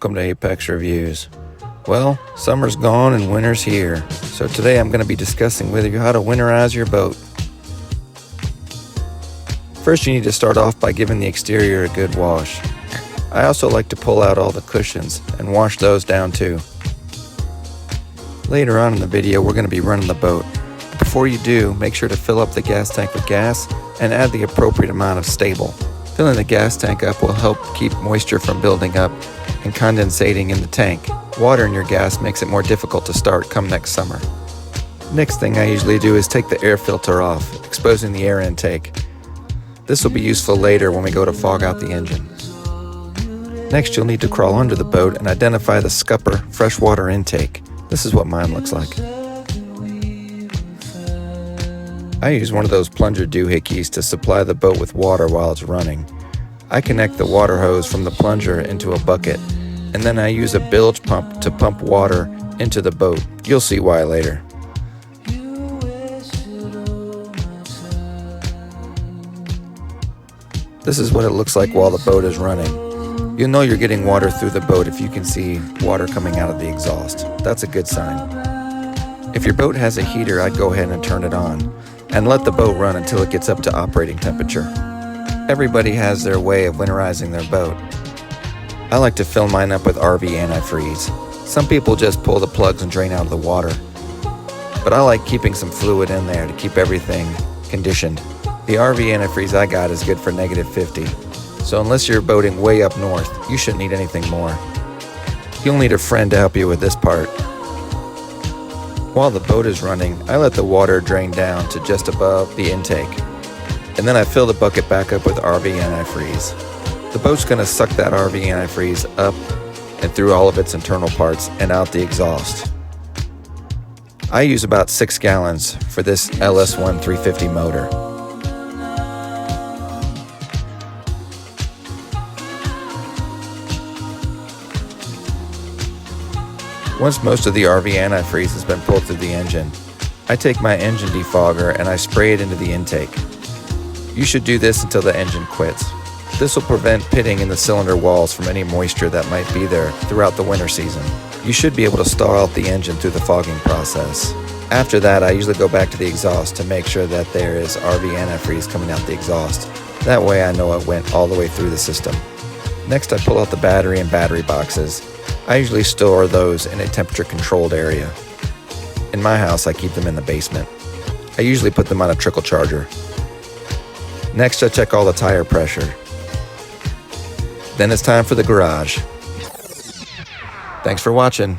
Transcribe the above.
welcome to Apex Reviews. Well, summer's gone and winter's here, so today I'm going to be discussing with you how to winterize your boat. First, you need to start off by giving the exterior a good wash. I also like to pull out all the cushions and wash those down too. Later on in the video, we're going to be running the boat. Before you do, make sure to fill up the gas tank with gas and add the appropriate amount of stable. Filling the gas tank up will help keep moisture from building up and condensating in the tank. Water in your gas makes it more difficult to start come next summer. Next thing I usually do is take the air filter off, exposing the air intake. This will be useful later when we go to fog out the engine. Next, you'll need to crawl under the boat and identify the scupper freshwater intake. This is what mine looks like. I use one of those plunger doohickeys to supply the boat with water while it's running. I connect the water hose from the plunger into a bucket, and then I use a bilge pump to pump water into the boat. You'll see why later. This is what it looks like while the boat is running. You'll know you're getting water through the boat if you can see water coming out of the exhaust. That's a good sign. If your boat has a heater, I'd go ahead and turn it on and let the boat run until it gets up to operating temperature. Everybody has their way of winterizing their boat. I like to fill mine up with RV antifreeze. Some people just pull the plugs and drain out of the water, but I like keeping some fluid in there to keep everything conditioned. The RV antifreeze I got is good for -50, so unless you're boating way up north, you shouldn't need anything more. You'll need a friend to help you with this part. While the boat is running, I let the water drain down to just above the intake, and then I fill the bucket back up with RV antifreeze. The boat's going to suck that RV antifreeze up and through all of its internal parts and out the exhaust. I use about 6 gallons for this LS1 350 motor. Once most of the RV antifreeze has been pulled through the engine, I take my engine defogger and I spray it into the intake. You should do this until the engine quits. This will prevent pitting in the cylinder walls from any moisture that might be there throughout the winter season. You should be able to stall out the engine through the fogging process. After that, I usually go back to the exhaust to make sure that there is RV antifreeze coming out the exhaust. That way I know it went all the way through the system. Next, I pull out the battery and battery boxes. I usually store those in a temperature-controlled area. In my house, I keep them in the basement. I usually put them on a trickle charger. Next, I check all the tire pressure. Then it's time for the garage. Thanks for watching.